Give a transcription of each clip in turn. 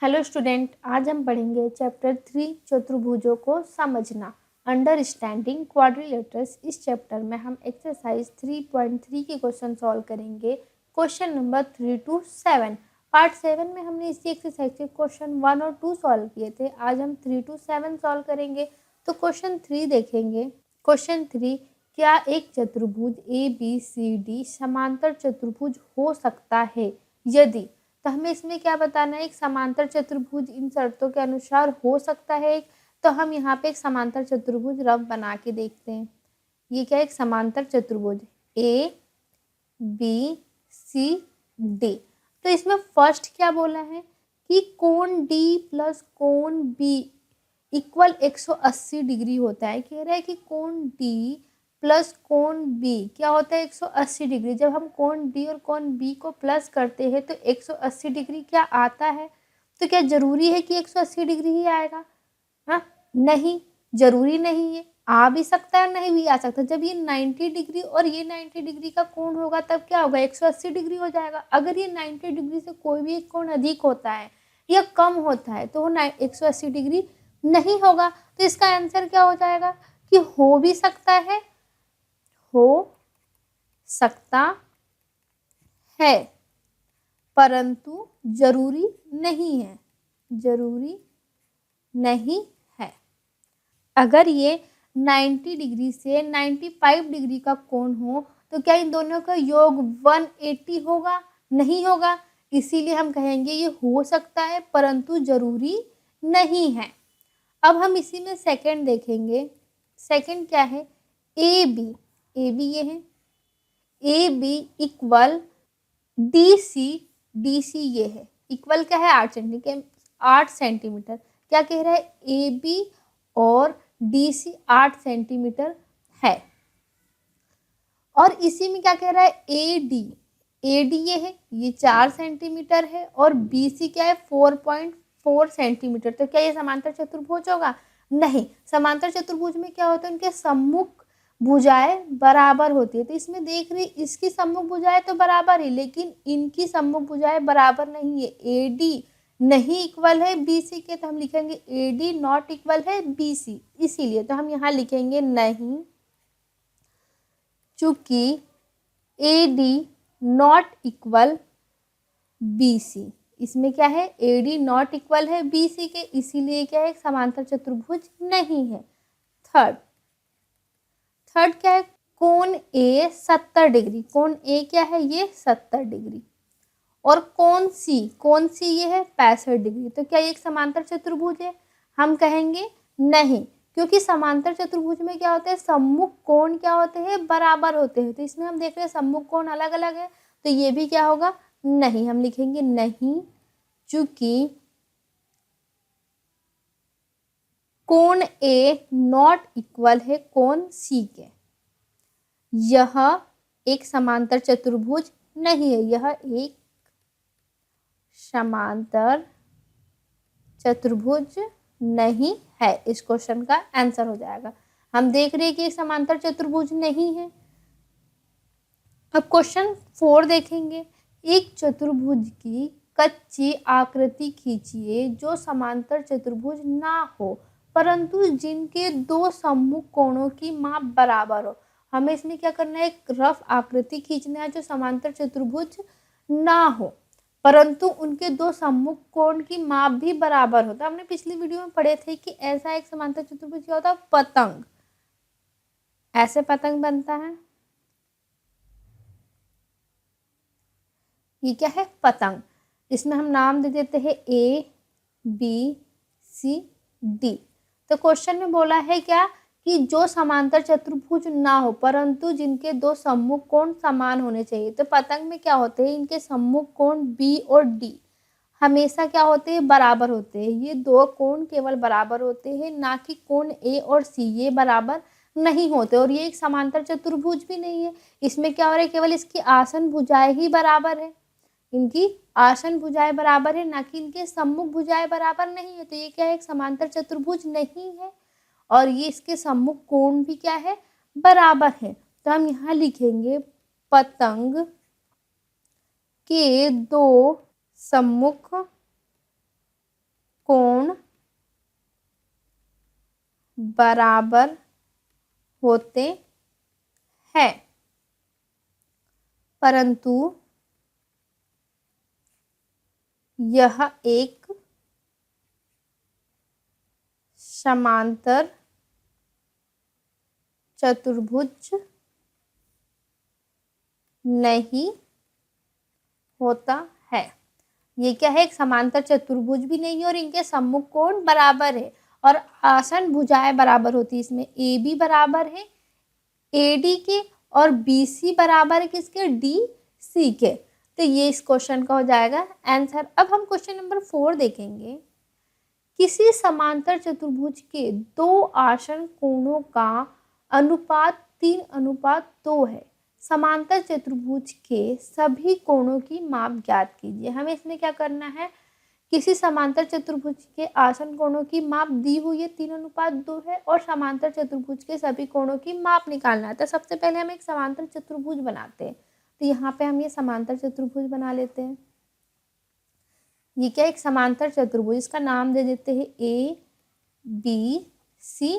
Hello student, आज हम पढ़ेंगे चैप्टर 3 चतुर्भुजों को समझना अंडरस्टैंडिंग क्वाड्रिलेटरल्स। इस चैप्टर में हम एक्सरसाइज 3.3 के क्वेश्चन सॉल्व करेंगे। Question number 3 to 7। पार्ट 7 में हमने इसी एक्सरसाइज के क्वेश्चन 1 और 2 सॉल्व किए थे। आज हम 3 to 7 सॉल्व करेंगे। तो क्वेश्चन 3 देखेंगे। क्वेश्चन 3, क्या एक चतुर्भुज ABCD समांतर चतुर्भुज हो सकता है? यदि, तो हमें इसमें क्या बताना है, एक समांतर चतुर्भुज इन शर्तों के अनुसार हो सकता है। तो हम यहाँ पे एक समांतर चतुर्भुज रफ बना के देखते हैं। ये क्या है? एक समांतर चतुर्भुज ABCD। तो इसमें फर्स्ट क्या बोला है कि कोण D प्लस कोण B इक्वल 180 डिग्री होता है। कह रहा है कि कोण D प्लस कोण B क्या होता है? 180 डिग्री। जब हम कोण D और कोण B को प्लस करते हैं तो 180 डिग्री क्या आता है? तो क्या जरूरी है कि 180 डिग्री ही आएगा? हाँ, नहीं, जरूरी नहीं है। आ भी सकता है और नहीं भी आ सकता। जब ये 90 डिग्री और ये 90 डिग्री का कोण होगा तब क्या होगा? 180 डिग्री हो जाएगा। अगर ये 90 डिग्री से कोई भी एक कोण अधिक होता है या कम होता है तो वो 180 डिग्री नहीं होगा। तो इसका आंसर क्या हो जाएगा कि हो भी सकता है, हो सकता है, परंतु जरूरी नहीं है, जरूरी नहीं है। अगर ये 90 डिग्री से 95 डिग्री का कोण हो तो क्या इन दोनों का योग 180 होगा? नहीं होगा। इसीलिए हम कहेंगे ये हो सकता है परंतु जरूरी नहीं है। अब हम इसी में सेकंड देखेंगे। सेकंड क्या है? AB। AB ये है AB इक्वल DC। DC ये है इक्वल क्या है? 8 सेंटीमीटर। क्या कह रहा है? AB और DC 8 सेंटीमीटर है। और इसी में क्या कह रहा है? AD ये है, ये 4 सेंटीमीटर है और BC क्या है? 4.4 सेंटीमीटर। तो क्या ये समांतर चतुर्भुज होगा? नहीं। समांतर चतुर्भुज में क्या होता है? उनके सम्मुख भुजाएं बराबर होती है। तो इसमें देख रही, इसकी सम्मुख भुजाएं तो बराबर है लेकिन इनकी सम्मुख भुजाएं बराबर नहीं है। AD नहीं इक्वल है BC के, तो हम लिखेंगे AD नॉट इक्वल है BC। इसीलिए तो हम यहाँ लिखेंगे नहीं, चूंकि AD नॉट इक्वल BC। इसमें क्या है? AD नॉट इक्वल है BC के, इसीलिए क्या है? समांतर चतुर्भुज नहीं है। थर्ड क्या है? कोण A 70 डिग्री। कोण A क्या है? ये 70 डिग्री। और कोण C ये है 65 डिग्री। तो क्या ये एक समांतर चतुर्भुज है? हम कहेंगे नहीं, क्योंकि समांतर चतुर्भुज में क्या होता है? सम्मुख कोण क्या होते हैं? बराबर होते हैं। तो इसमें हम देख रहे हैं सम्मुख कोण अलग अलग है, तो ये भी क्या होगा? नहीं। हम लिखेंगे नहीं, चूंकि कोण A नॉट इक्वल है कोण C के। यह एक समांतर चतुर्भुज नहीं है, यह एक समांतर चतुर्भुज नहीं है। इस क्वेश्चन का आंसर हो जाएगा। हम देख रहे हैं कि समांतर चतुर्भुज नहीं है। अब क्वेश्चन 4 देखेंगे। एक चतुर्भुज की कच्ची आकृति खींचिए जो समांतर चतुर्भुज ना हो परंतु जिनके दो सम्मुख कोणों की माप बराबर हो। हमें इसमें क्या करना है? एक रफ आकृति खींचना है जो समांतर चतुर्भुज ना हो परंतु उनके दो सम्मुख कोण की माप भी बराबर होता है। हमने पिछली वीडियो में पढ़े थे कि ऐसा एक समांतर चतुर्भुज क्या होता है? पतंग। ऐसे पतंग बनता है। ये क्या है? पतंग। इसमें हम नाम दे देते हैं ABCD। तो क्वेश्चन में बोला है क्या कि जो समांतर चतुर्भुज ना हो परंतु जिनके दो सम्मुख कोण समान होने चाहिए। तो पतंग में क्या होते हैं? इनके सम्मुख कोण B और D हमेशा क्या होते हैं? बराबर होते हैं। ये दो कोण केवल बराबर होते हैं, ना कि कोण A और C ये बराबर नहीं होते। और ये एक समांतर चतुर्भुज भी नहीं है। इसमें क्या हो रहा है? केवल इसकी आसन भुजाएं ही बराबर है। इनकी आसन भुजाएं बराबर है, ना कि इनके सम्मुख भुजाएं बराबर नहीं है। तो ये क्या है? एक समांतर चतुर्भुज नहीं है। और ये इसके सम्मुख कोण भी क्या है? बराबर है। तो हम यहाँ लिखेंगे पतंग के 2 सम्मुख कोण बराबर होते हैं, परंतु यह एक समांतर चतुर्भुज नहीं होता है। ये क्या है, एक समांतर चतुर्भुज भी नहीं है और इनके सम्मुख कोण बराबर है और आसन भुजाएं बराबर होती है। इसमें ए बी बराबर है ए डी के और बी सी बराबर है किसके, डी सी के। तो ये इस क्वेश्चन का हो जाएगा आंसर। अब हम क्वेश्चन नंबर 4 देखेंगे। किसी समांतर चतुर्भुज के दो आसन कोणों का अनुपात 3:2 है। समांतर चतुर्भुज के सभी कोणों की माप ज्ञात कीजिए। हमें इसमें क्या करना है, किसी समांतर चतुर्भुज के आसन कोणों की माप दी हुई है 3:2 है और समांतर चतुर्भुज के सभी कोणों की माप निकालना है। तो सबसे पहले हम एक समांतर चतुर्भुज बनाते हैं। तो यहाँ पे हम ये समांतर चतुर्भुज बना लेते हैं। ये क्या, एक समांतर चतुर्भुज, इसका नाम दे देते हैं ए बी सी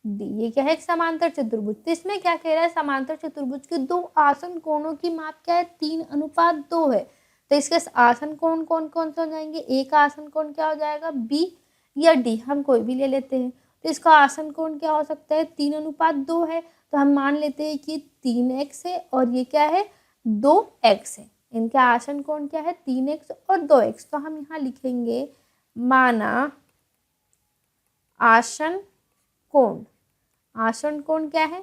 डी। ये क्या है, एक समांतर चतुर्भुज। तो इसमें क्या कह रहा है, समांतर चतुर्भुज के दो आसन कोणों की माप क्या है, 3:2 है। तो इसके आसन कोण कौन कौन से हो जाएंगे, ए का आसन कोण क्या हो जाएगा, बी या डी, हम कोई भी ले लेते हैं। तो इसका आसन कोण क्या हो सकता है, 3:2 है। तो हम मान लेते हैं कि 3x है और ये क्या है, 2x है। इनके आसन कोण क्या है, 3x और 2x। तो हम यहाँ लिखेंगे माना आसन कोण, आसन कोण क्या है,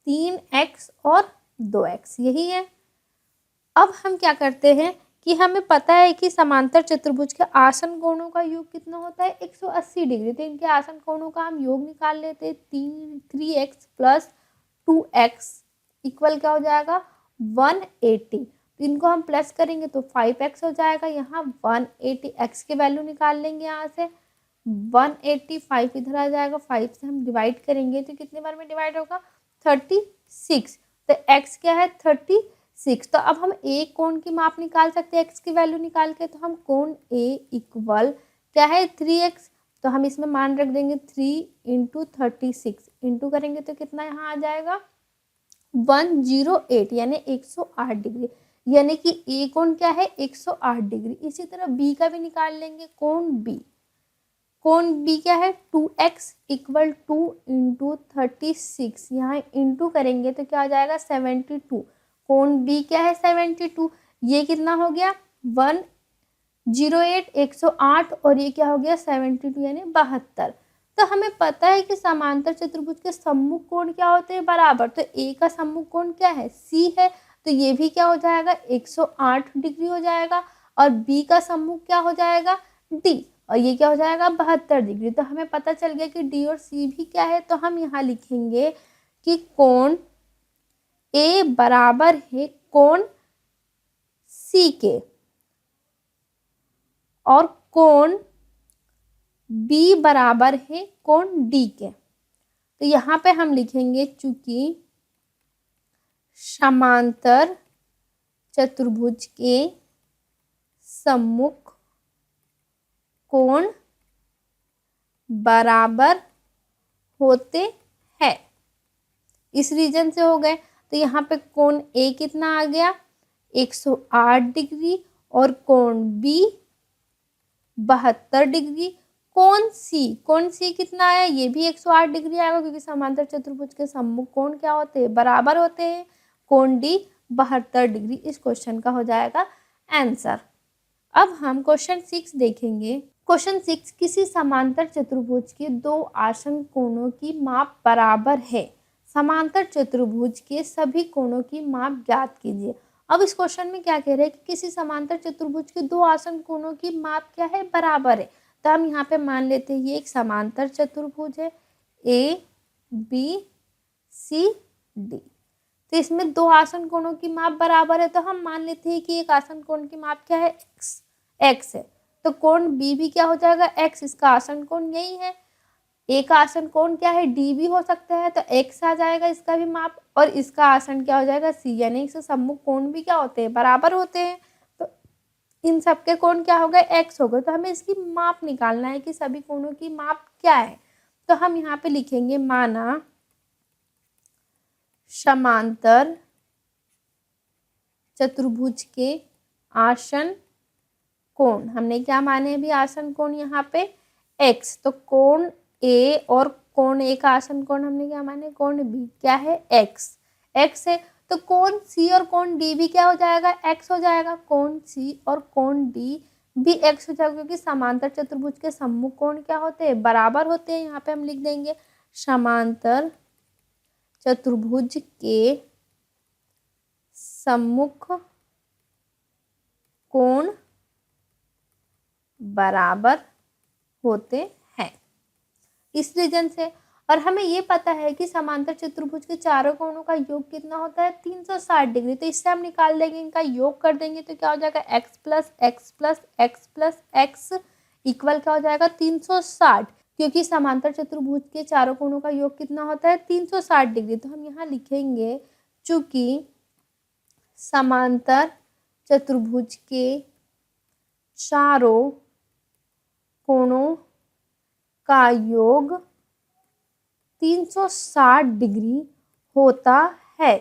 3x और 2x, यही है। अब हम क्या करते हैं कि हमें पता है कि समांतर चतुर्भुज के आसन कोणों का योग कितना होता है, 180 डिग्री। तो इनके आसन कोणों का हम योग निकाल लेते हैं। 3x + 2x इक्वल क्या हो जाएगा, 180। तो इनको हम प्लस करेंगे तो 5x हो जाएगा। यहाँ 180 x की वैल्यू निकाल लेंगे, यहाँ से 185 इधर आ जाएगा। 5 से हम डिवाइड करेंगे तो कितने बार में डिवाइड होगा, 36। तो x क्या है, 36। तो अब हम ए कोण की माप निकाल सकते हैं x की वैल्यू निकाल के। तो हम कोण ए इक्वल क्या है, 3x। तो हम इसमें मान रख देंगे 3 × 36 इंटू करेंगे तो कितना यहाँ आ जाएगा, 108 यानी 108 डिग्री। यानी कि ए कोण क्या है, 108 डिग्री। इसी तरह बी का भी निकाल लेंगे, कोण बी, कोण बी क्या है, 2x = 2 × 36। यहाँ इंटू करेंगे तो क्या आ जाएगा, 72। कोण बी क्या है, 72। ये कितना हो गया, 108 108 और ये क्या हो गया, 72 यानी 72। तो हमें पता है कि समांतर चतुर्भुज के सम्मुख कोण क्या होते हैं, बराबर। तो ए का सम्मुख कोण क्या है, सी है। तो ये भी क्या हो जाएगा, 108 डिग्री हो जाएगा। और बी का सम्मुख क्या हो जाएगा, डी, और ये क्या हो जाएगा, 72 डिग्री। तो हमें पता चल गया कि डी और सी भी क्या है। तो हम यहाँ लिखेंगे कि कोण ए बराबर है कोण सी के और कोण बी बराबर है कोण डी के। तो यहाँ पे हम लिखेंगे, चूंकि समांतर चतुर्भुज के सम्मुख कोण बराबर होते हैं, इस रीजन से हो गए। तो यहाँ पे कोण ए कितना आ गया, 108 डिग्री और कोण बी 72 डिग्री। कोण सी कितना आया, ये भी 108 डिग्री आएगा क्योंकि समांतर चतुर्भुज के सम्मुख कोण क्या होते हैं, बराबर होते हैं। कोण डी 72 डिग्री इस क्वेश्चन का हो जाएगा आंसर। अब हम क्वेश्चन 6 देखेंगे। क्वेश्चन 6, किसी समांतर चतुर्भुज के दो आसन कोणों की माप बराबर है। समांतर चतुर्भुज के सभी कोणों की माप ज्ञात कीजिए। अब इस क्वेश्चन में क्या कह रहे हैं कि किसी समांतर चतुर्भुज के दो आसन कोणों की माप क्या है, बराबर है। तो हम यहाँ पे मान लेते हैं ये एक समांतर चतुर्भुज है, ए बी सी डी। तो इसमें दो आसन कोणों की माप बराबर है। तो हम मान लेते हैं कि एक आसन कोण की माप क्या है, x है। तो कोण बी भी क्या हो जाएगा, x, इसका आसन कोण यही है। ए का आसन कोण क्या है, डी भी हो सकता है, तो x आ जाएगा इसका भी माप, और इसका आसन क्या हो जाएगा, सी, यानी इससे सम्मुख कोण भी क्या होते हैं, बराबर होते हैं। तो इन सबके कोण क्या हो गए, x हो गए। तो हमें इसकी माप निकालना है कि सभी कोणों की माप क्या है। तो हम यहाँ पे लिखेंगे माना समांतर चतुर्भुज के आसन कोण, हमने क्या माने अभी आसन कोण यहाँ पे x, तो कोण A और कोण A का आसन कोण हमने क्या माने, कोण B क्या है x है। तो कोण C और कोण D भी क्या हो जाएगा, x हो जाएगा। कोण C और कोण D भी x हो जाएगा, क्योंकि समांतर चतुर्भुज के सम्मुख कोण क्या होते हैं, बराबर होते हैं। यहाँ पे हम लिख देंगे समांतर चतुर्भुज के सम्मुख कोण बराबर होते हैं, इस रीजन से। और हमें ये पता है कि समांतर चतुर्भुज के चारों कोणों का योग कितना होता है, 360 डिग्री। तो इससे हम निकाल लेंगे, इनका योग कर देंगे तो क्या हो जाएगा, x plus x plus x plus x equal क्या हो जाएगा, 360। क्योंकि समांतर चतुर्भुज के चारों कोणों का योग कितना होता है, 360 डिग्री। तो हम यहाँ लिखेंगे चूंकि समांतर चतुर्भुज के चारों कोणों का योग 360 डिग्री होता है।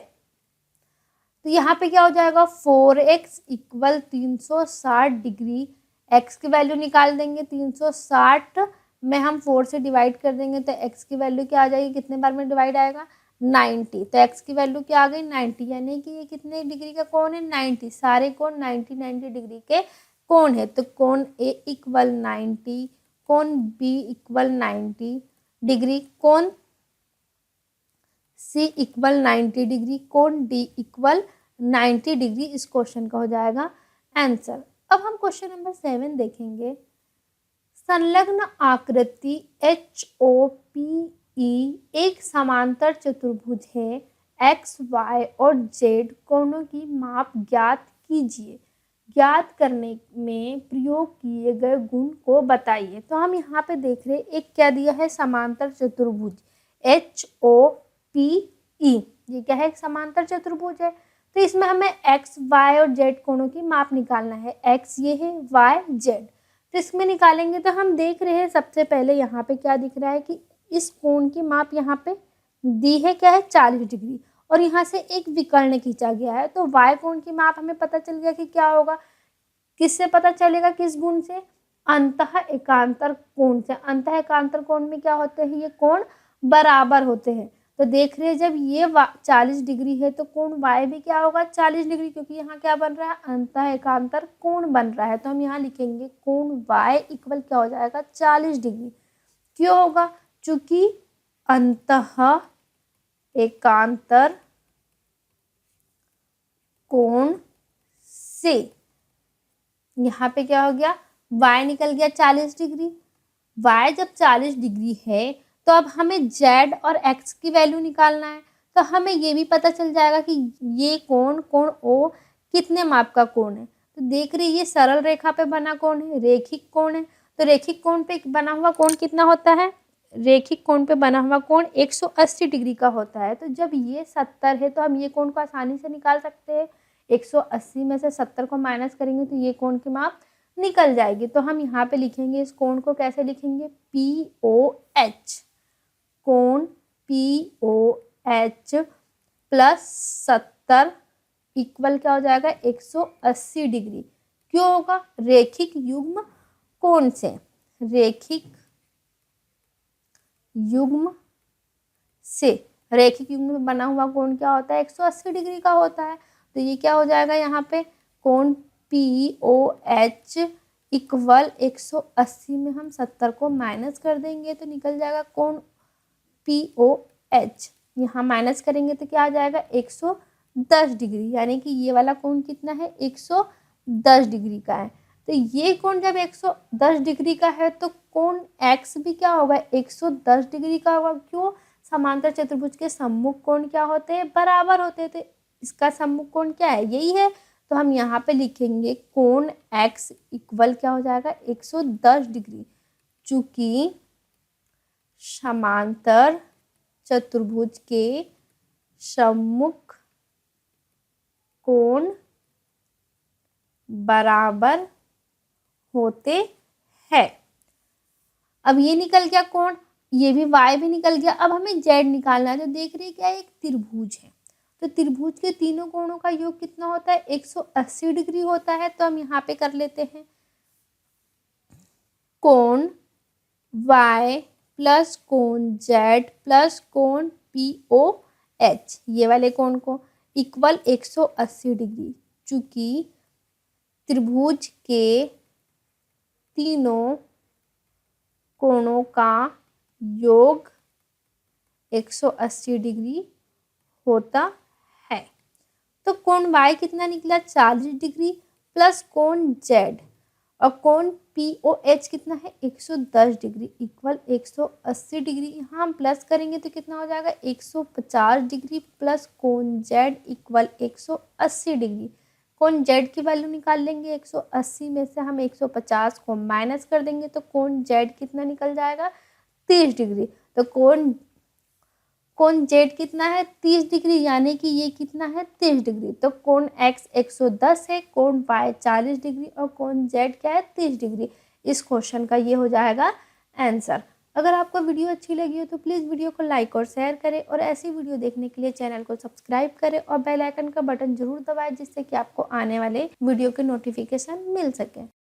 तो यहाँ पे क्या हो जाएगा, 4x इक्वल 360 डिग्री। x की वैल्यू निकाल देंगे, 360 में हम 4 से डिवाइड कर देंगे तो x की वैल्यू क्या आ जाएगी, कितने बार में डिवाइड आएगा, 90। तो x की वैल्यू क्या आ गई, 90, यानी कि ये कितने डिग्री का कोण है, 90। सारे कोण 90 डिग्री के कोण है। तो कोण A इक्वल 90, कोण B इक्वल 90 डिग्री, कोण C इक्वल 90 डिग्री, कोण D इक्वल 90 डिग्री। इस क्वेश्चन का हो जाएगा आंसर। अब हम क्वेश्चन नंबर 7 देखेंगे। संलग्न आकृति HOPE एक समांतर चतुर्भुज है, x, y और z कोणों की माप ज्ञात कीजिए। ज्ञात करने में प्रयोग किए गए गुण को बताइए। तो हम यहाँ पे देख रहे हैं, एक क्या दिया है, समांतर चतुर्भुज HOPE। ये क्या है, एक समांतर चतुर्भुज है। तो इसमें हमें x, y और z कोणों की माप निकालना है। x ये है, y z। तो इसमें निकालेंगे तो हम देख रहे हैं सबसे पहले यहाँ पे क्या दिख रहा है कि इस कोण की माप यहाँ पे दी है, क्या है, 40 डिग्री। और यहाँ से एक विकर्ण खींचा गया है। तो y कोण की माप हमें पता चल गया कि क्या होगा, किससे पता चलेगा, किस गुण से, अंतः एकांतर कोण से। अंतः एकांतर कोण में क्या होते हैं, ये कोण बराबर होते हैं। तो देख रहे हैं जब ये 40 डिग्री है तो कोण y भी क्या होगा, 40 डिग्री, क्योंकि यहाँ क्या बन रहा है, अंतः एकांतर कोण बन रहा है। तो हम यहाँ लिखेंगे कोण y इक्वल क्या हो जाएगा, 40 डिग्री। क्यों होगा, चूंकि अंतः एकांतर कोण से यहाँ पे क्या हो गया, y निकल गया 40 डिग्री। y जब 40 डिग्री है तो अब हमें z और x की वैल्यू निकालना है। तो हमें ये भी पता चल जाएगा कि ये कोण O कितने माप का कोण है। तो देख रही ये सरल रेखा पे बना कोण है, रेखिक कोण है। तो रेखिक कोण पे बना हुआ कोण कितना होता है, रेखिक कोण पे बना हुआ कोण 180 डिग्री का होता है। तो जब ये 70 है तो हम ये कोण को आसानी से निकाल सकते हैं। 180 में से 70 को माइनस करेंगे तो ये कोण की माप निकल जाएगी। तो हम यहाँ पे लिखेंगे, इस कोण को कैसे लिखेंगे, POH। कोण POH प्लस 70 इक्वल क्या हो जाएगा, 180 डिग्री। क्यों होगा, रेखिक युग्म कोण से। रेखिक युग्म से, रेखिक युग्म में बना हुआ कोण क्या होता है, 180 डिग्री का होता है। तो ये क्या हो जाएगा, यहाँ पे कोण POH इक्वल 180 में हम 70 को माइनस कर देंगे तो निकल जाएगा कोण POH। यहाँ माइनस करेंगे तो क्या आ जाएगा, 110 डिग्री, यानी कि ये वाला कोण कितना है, 110 डिग्री का है। तो ये कोण जब 110 डिग्री का है तो कोण X भी क्या होगा, 110 डिग्री का होगा। क्यों, समांतर चतुर्भुज के सम्मुख कोण क्या होते हैं, बराबर होते हैं। तो इसका सम्मुख कोण क्या है, यही है। तो हम यहाँ पे लिखेंगे कोण X इक्वल क्या हो जाएगा, 110 डिग्री। चूंकि समांतर चतुर्भुज के सम्मुख कोण बराबर होते हैं। अब ये निकल गया कोण, ये भी y भी निकल गया। अब हमें z निकालना है। तो देख रही है क्या, एक त्रिभुज है, तो त्रिभुज के तीनों कोणों का योग कितना होता है, 180 डिग्री होता है। तो हम यहाँ पे कर लेते हैं कोण y प्लस कोण z प्लस कोण POH, ये वाले कोण को इक्वल 180 डिग्री। चूंकि त्रिभुज के तीनों कोणों का योग 180 डिग्री होता है, तो कोण y कितना निकला, 40 डिग्री प्लस कोण z और कोण POH कितना है, 110 डिग्री इक्वल 180 डिग्री। यहाँ हम प्लस करेंगे तो कितना हो जाएगा, 150 डिग्री प्लस कोण z इक्वल 180 डिग्री। कोण z की वैल्यू निकाल लेंगे, 180 में से हम 150 को माइनस कर देंगे तो कोण z कितना निकल जाएगा, 30 डिग्री। तो कोण z कितना है, 30 डिग्री, यानी कि ये कितना है, 30 डिग्री। तो कोण x 110 है, कोण y 40 डिग्री और कोण z क्या है, 30 डिग्री। इस क्वेश्चन का ये हो जाएगा आंसर। अगर आपको वीडियो अच्छी लगी हो तो प्लीज़ वीडियो को लाइक और शेयर करें और ऐसी वीडियो देखने के लिए चैनल को सब्सक्राइब करें और बेल आइकन का बटन जरूर दबाएं, जिससे कि आपको आने वाले वीडियो के नोटिफिकेशन मिल सके।